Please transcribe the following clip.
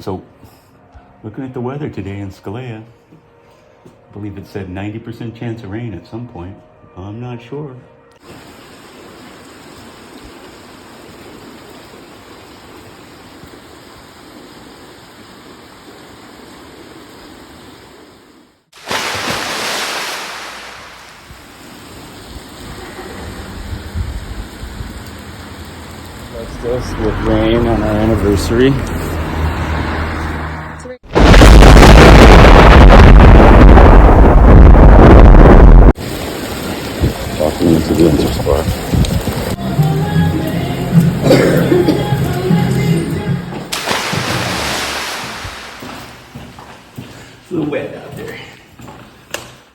So, looking at the weather today in Scalea, I believe it said 90% chance of rain at some point. I'm not sure. That's us with rain on our anniversary. Walking into the Enter Spa.